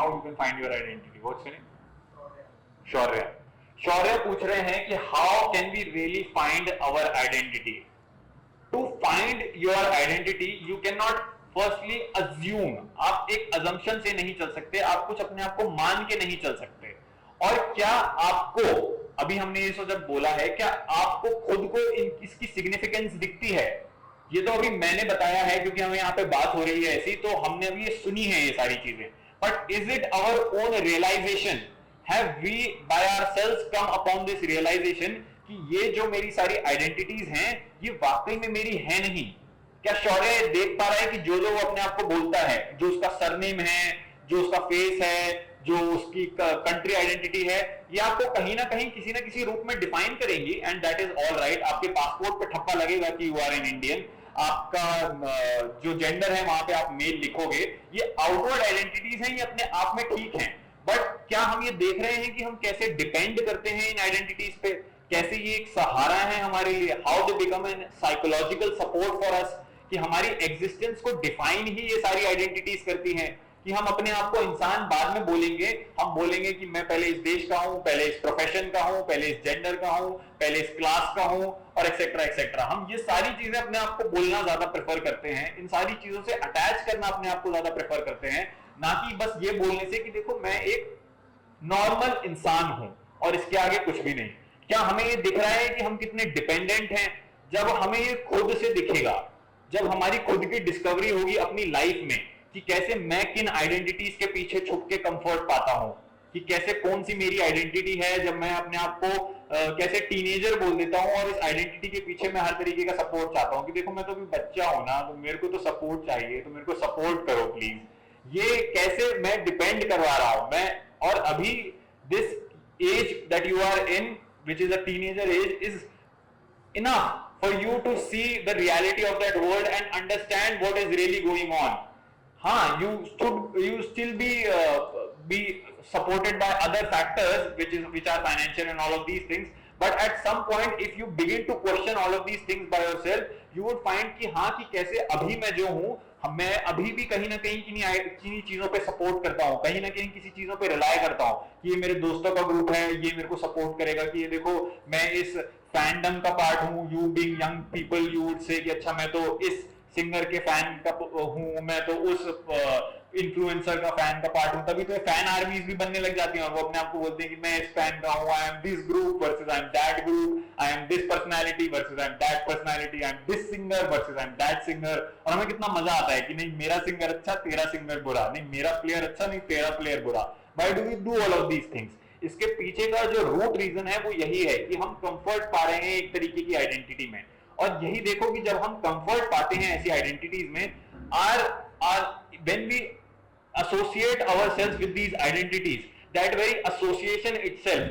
How you can find your identity. What's your name? Shaurya. Shaurya पूछ रहे हैं कि how can we really find our identity. To find your identity you can not firstly assume, आप एक assumption से नहीं चल सकते, आप कुछ अपने आप को मान के नहीं चल सकते। और क्या आपको, अभी हमने ये जब बोला है, क्या आपको खुद को इसकी सिग्निफिकेंस दिखती है? ये तो अभी मैंने बताया है क्योंकि हमें यहाँ पे बात हो रही है ऐसी, तो हमने अभी ये सुनी है ये सारी चीजें। But is it our own realization? Have we by ourselves come upon this realization कि ये जो मेरी सारी आइडेंटिटीज हैं ये वाकई में मेरी है नहीं? क्या शौर्य देख पा रहा है कि जो वो अपने आप को बोलता है, जो उसका सरनेम है, जो उसका फेस है, जो उसकी कंट्री आइडेंटिटी है, ये आपको कहीं ना कहीं किसी ना किसी रूप में डिफाइन करेंगी, and that is all right. आपके पासपोर्ट पे ठप्पा लगेगा कि यू आर एन इंडियन, आपका जो जेंडर है वहां पे आप मेल लिखोगे, ये आउटवर्ड आइडेंटिटीज हैं, ये अपने आप में ठीक हैं। बट क्या हम ये देख रहे हैं कि हम कैसे डिपेंड करते हैं इन आइडेंटिटीज पे, कैसे ये एक सहारा है हमारे लिए, how they become an psychological support for us, कि हमारी एग्जिस्टेंस को डिफाइन ही ये सारी आइडेंटिटीज करती हैं। कि हम अपने आप को इंसान बाद में बोलेंगे, हम बोलेंगे कि मैं पहले इस देश का हूं, पहले इस प्रोफेशन का हूं, पहले इस जेंडर का हूं, पहले इस क्लास का हूं, और एक्सेट्रा एक्सेट्रा। हम ये सारी चीजें अपने आप को बोलना ज्यादा प्रेफर करते हैं, इन सारी चीजों से अटैच करना अपने आप को ज्यादा प्रेफर करते हैं, ना कि बस ये बोलने से कि देखो मैं एक नॉर्मल इंसान हूं और इसके आगे कुछ भी नहीं। क्या हमें ये दिख रहा है कि हम कितने डिपेंडेंट हैं? जब हमें ये खुद से दिखेगा, जब हमारी खुद की डिस्कवरी होगी अपनी लाइफ में कि कैसे मैं किन आइडेंटिटीज के पीछे छुप के कंफर्ट पाता हूं, कि कैसे कौन सी मेरी आइडेंटिटी है, जब मैं अपने आप को कैसे टीनेजर बोल देता हूं और इस आइडेंटिटी के पीछे मैं हर तरीके का सपोर्ट चाहता हूं कि देखो मैं तो अभी बच्चा हूं ना, तो मेरे को तो सपोर्ट चाहिए, तो मेरे को सपोर्ट करो प्लीज। ये कैसे मैं डिपेंड करवा रहा हूं मैं, और अभी this age that you are in which is a teenager age is enough for you to see the reality of that world and understand what is really going on. हाँ, you still be supported by other factors which are financial and all of these things, but at some point if you begin to question all of these things by yourself, you would find कि हाँ, कि कैसे अभी मैं जो हूँ, मैं अभी भी कहीं ना कहीं किन्हीं चीजों पे सपोर्ट करता हूँ, कहीं ना कहीं किसी चीजों पे रिलाय करता हूँ कि ये मेरे दोस्तों का ग्रुप है, ये मेरे को सपोर्ट करेगा, कि ये देखो मैं इस फैंडम का पार्ट हूँ। You being young people you would say कि अच्छा मैं तो इस सिंगर के फैन का हूँ, मैं तो उस इन्फ्लुएंसर का फैन का पार्ट हूँ। तभी तो फैन आर्मीज भी बनने लग जाती हैं और वो अपने आप को बोलते हैं कि मैं इस फैन का हूँ, I am this group versus I am that group, I am this personality versus I am that personality, I am this singer versus I am that singer. और हमें कितना मजा आता है कि नहीं मेरा सिंगर अच्छा तेरा सिंगर बुरा, नहीं मेरा प्लेयर अच्छा नहीं तेरा प्लेयर बुरा। Why do we do all of these things? इसके पीछे का जो रूट रीजन है वो यही है कि हम कंफर्ट पा रहे हैं एक तरीके की आइडेंटिटी में। और यही देखो कि जब हम कंफर्ट पाते हैं ऐसी आइडेंटिटीज में, when we associate ourselves with these identities, that very association itself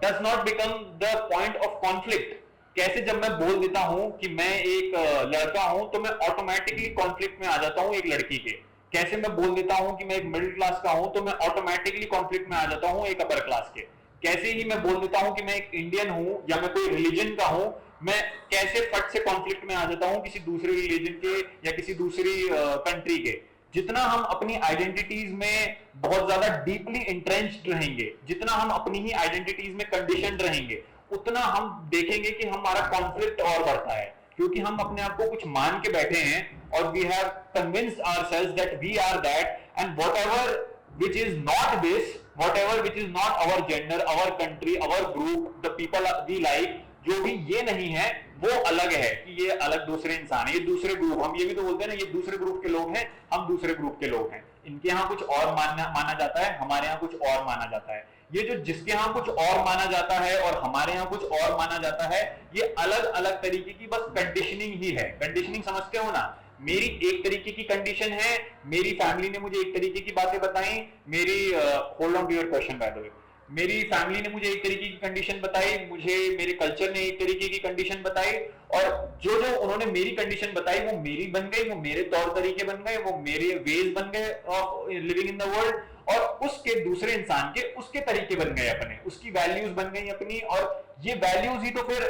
does not become the point of conflict. कैसे जब मैं बोल देता हूं कि मैं एक लड़का हूं तो मैं ऑटोमेटिकली कॉन्फ्लिक्ट में आ जाता हूं एक लड़की के। कैसे मैं बोल देता हूं कि मैं एक मिडिल क्लास का हूं तो मैं ऑटोमेटिकली कॉन्फ्लिक्ट में आ जाता हूं एक अपर क्लास के। कैसे ही मैं बोल देता हूं कि मैं एक इंडियन हूं या मैं कोई रिलीजन का हूं, मैं कैसे फट से कॉन्फ्लिक्ट में आ जाता हूं किसी दूसरे रिलीजन के या किसी दूसरी कंट्री के। जितना हम अपनी आइडेंटिटीज में बहुत ज्यादा डीपली इंट्रेंच्ड रहेंगे, जितना हम अपनी ही आइडेंटिटीज में कंडीशनड रहेंगे, उतना हम देखेंगे कि हमारा कॉन्फ्लिक्ट और बढ़ता है, क्योंकि हम अपने आप को कुछ मान के बैठे हैं और we have convinced ourselves that we are that, and whatever which is not this, whatever which is not our gender, our country, our group, the people we like, जो भी ये नहीं है वो अलग है, कि ये अलग दूसरे इंसान है, ये दूसरे ग्रुप। हम ये भी तो बोलते हैं ना, ये दूसरे ग्रुप के लोग हैं, हम दूसरे ग्रुप के लोग हैं। इनके यहाँ कुछ और माना जाता है, हमारे यहाँ कुछ और माना जाता है। ये जो जिसके यहाँ कुछ और माना जाता है और हमारे यहाँ कुछ और माना जाता है, ये अलग अलग तरीके की बस कंडीशनिंग ही है। कंडीशनिंग समझते हो ना? मेरी एक तरीके की कंडीशन है, मेरी फैमिली ने मुझे एक तरीके की बातें बताई, मेरी hold on to your question by the way, मेरी फैमिली ने मुझे एक तरीके की कंडीशन बताई, मुझे मेरे कल्चर ने एक तरीके की कंडीशन बताई, और जो जो उन्होंने मेरी कंडीशन बताई वो मेरी बन गई, वो मेरे तौर तरीके बन गए, वो मेरे वेज बन गए of living in the world, और उसके दूसरे इंसान के उसके तरीके बन गए अपने, उसकी वैल्यूज बन गई अपनी, और ये वैल्यूज ही तो फिर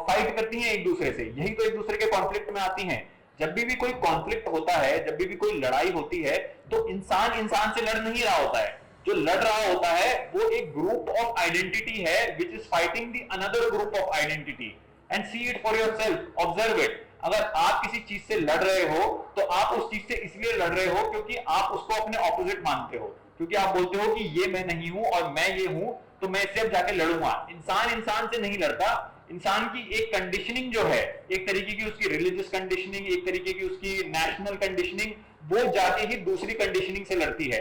फाइट करती हैं एक दूसरे से, यही तो एक दूसरे के कॉन्फ्लिक्ट में आती हैं। जब भी कोई कॉन्फ्लिक्ट होता है, जब भी कोई लड़ाई होती है, तो इंसान इंसान से लड़ नहीं रहा होता है। जो लड़ रहा होता है वो एक ग्रुप ऑफ आइडेंटिटी है which is fighting the another group of identity, and see it for yourself, observe it. अगर आप किसी चीज से लड़ रहे हो तो आप उस चीज से इसलिए लड़ रहे हो क्योंकि आप उसको अपने ऑपोजिट मानते हो, क्योंकि आप बोलते हो कि ये मैं नहीं हूं और मैं ये हूं, तो मैं इससे अब जाके लड़ूंगा। इंसान इंसान से नहीं लड़ता, इंसान की एक कंडीशनिंग जो है, एक तरीके की उसकी रिलीजियस कंडीशनिंग, एक तरीके की उसकी नेशनल कंडीशनिंग, वो जाके ही दूसरी कंडीशनिंग से लड़ती है।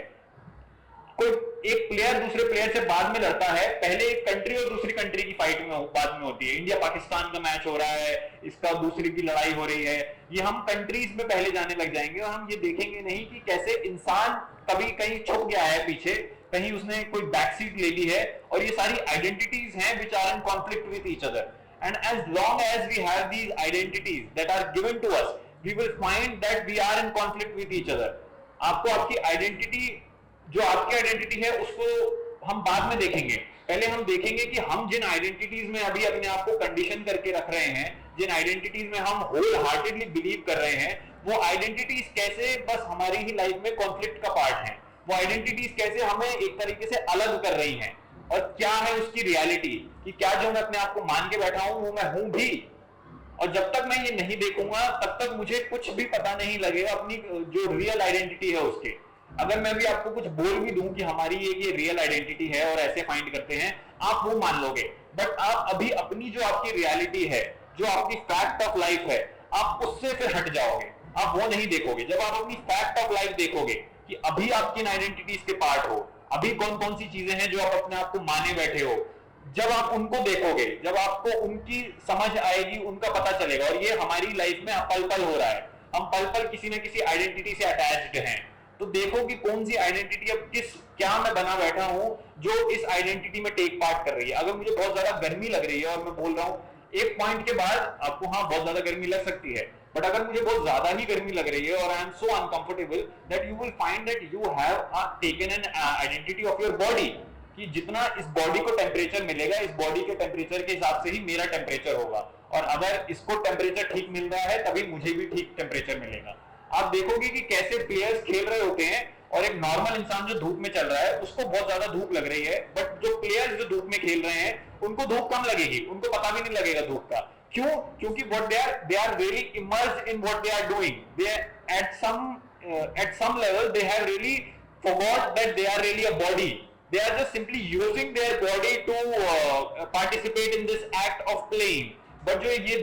कोई एक प्लेयर दूसरे प्लेयर से बाद में लड़ता है, पहले एक कंट्री और दूसरी कंट्री की फाइट में बाद में होती है। इंडिया पाकिस्तान का मैच हो रहा है, इसका दूसरी की लड़ाई हो रही है, ये हम कंट्रीज में पहले जाने लग जाएंगे और हम ये देखेंगे नहीं कि कैसे इंसान कभी कहीं छुप गया है पीछे, कहीं उसने कोई बैक सीट ले ली है, और ये सारी आइडेंटिटीज हैं which are in conflict with each other. And as long as we have these identities that are given to us, we will find that we are in conflict with each other. आपको आपकी identity, जो आपकी identity है, उसको हम बाद में देखेंगे। पहले हम देखेंगे कि हम जिन आइडेंटिटीज में अभी अपने आप को कंडीशन करके रख रहे हैं, जिन आइडेंटिटीज में हम होल हार्टेडली बिलीव कर रहे हैं, वो आइडेंटिटीज कैसे बस हमारी ही लाइफ में कॉन्फ्लिक्ट का पार्ट है। वो आइडेंटिटीज कैसे हमें एक तरीके से अलग कर रही हैं, और क्या है उसकी रियलिटी, कि क्या जो मैं अपने आप को मान के बैठा हूं वो मैं हूं भी। और जब तक मैं ये नहीं देखूंगा तब तक मुझे कुछ भी पता नहीं लगेगा अपनी जो रियल आइडेंटिटी है उसके। अगर मैं भी आपको कुछ बोल भी दूं कि हमारी ये रियल आइडेंटिटी है और ऐसे फाइंड करते हैं, आप वो मान लोगे, बट आप अभी अपनी जो आपकी रियलिटी है, जो आपकी फैक्ट ऑफ लाइफ है, आप उससे फिर हट जाओगे, आप वो नहीं देखोगे। जब आप अपनी फैक्ट ऑफ लाइफ देखोगे कि अभी आप किन आइडेंटिटीज के पार्ट हो, अभी कौन कौन सी चीजें हैं जो आप अपने आप को माने बैठे हो, जब आप उनको देखोगे, जब आपको उनकी समझ आएगी, उनका पता चलेगा। और ये हमारी लाइफ में पल पल हो रहा है, हम पल पल किसी न किसी आइडेंटिटी से अटैच्ड हैं। तो देखो कि कौन सी आइडेंटिटी, अब क्या मैं बना बैठा हूं जो इस आइडेंटिटी में टेक पार्ट कर रही है। अगर मुझे बहुत ज्यादा गर्मी लग रही है और मैं बोल रहा हूं, एक पॉइंट के बाद आपको हाँ बहुत ज्यादा गर्मी लग सकती है, बट अगर मुझे बहुत ज्यादा ही गर्मी लग रही है और I am so uncomfortable that you will find that you have taken an identity of your body, कि जितना इस बॉडी को टेम्परेचर मिलेगा, इस बॉडी के टेम्परेचर के हिसाब से ही मेरा टेम्परेचर होगा, और अगर इसको टेम्परेचर ठीक मिल रहा है तभी मुझे भी ठीक टेम्परेचर मिलेगा। आप देखोगे कि कैसे प्लेयर्स खेल रहे होते हैं, और एक नॉर्मल इंसान जो धूप में चल रहा है उसको बहुत ज्यादा धूप लग रही है, बट जो प्लेयर्स जो धूप में खेल रहे हैं उनको धूप कम लगेगी, उनको पता भी नहीं लगेगा धूप का। क्यों? क्योंकि they are really immersed in what they are doing. They at some level they have really forgot that they are really a body. They are just simply using their body to participate in this act of playing. But जो ये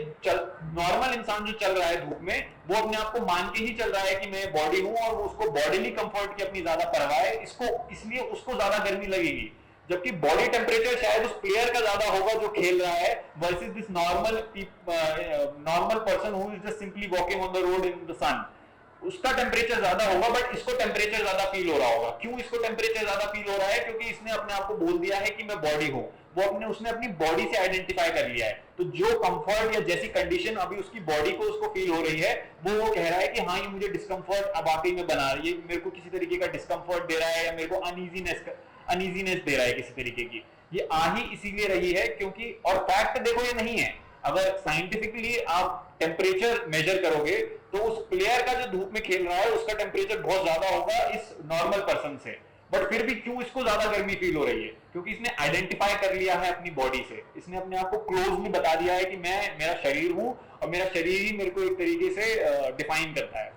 normal इंसान जो चल रहा है धूप में, वो अपने आप को मान के ही चल रहा है कि मैं बॉडी हूं, और उसको बॉडीली कंफर्ट की अपनी ज्यादा परवाह है, इसको इसलिए उसको ज्यादा गर्मी लगेगी। जबकि बॉडी टेम्परेचर शायद उस प्लेयर का ज्यादा होगा जो खेल रहा है, versus this normal person who is just simply walking on the road in the sun. उसका टेम्परेचर ज्यादा होगा, बट इसको टेम्परेचर ज्यादा फील हो रहा होगा। क्यों इसको टेम्परेचर ज्यादा फील हो रहा है? क्योंकि इसने अपने आप को बोल दिया है कि मैं बॉडी हूं, उसने अपनी बॉडी से आइडेंटिफाई कर लिया है। तो जो कंफर्ट या जैसी कंडीशन अभी उसकी बॉडी को उसको फील हो रही है, वो कह रहा है कि हाँ ये मुझे डिस्कम्फर्ट अब वाकई में बना रही है, मेरे को किसी तरीके का डिस्कम्फर्ट दे रहा है, या मेरे को अनईजीनेस दे रहा है किसी तरीके की। ये आ ही इसीलिए रही है क्योंकि, और फैक्ट देखो ये नहीं है, अगर साइंटिफिकली आप टेम्परेचर मेजर करोगे तो उस प्लेयर का जो धूप में खेल रहा है उसका टेम्परेचर बहुत ज्यादा होगा इस नॉर्मल पर्सन से, बट फिर भी क्यों इसको ज्यादा गर्मी फील हो रही है? क्योंकि इसने आइडेंटिफाई कर लिया है अपनी बॉडी से, इसने अपने आप को क्लोजली बता दिया है कि मैं मेरा शरीर हूं, और मेरा शरीर ही मेरे को एक तरीके से डिफाइन करता है।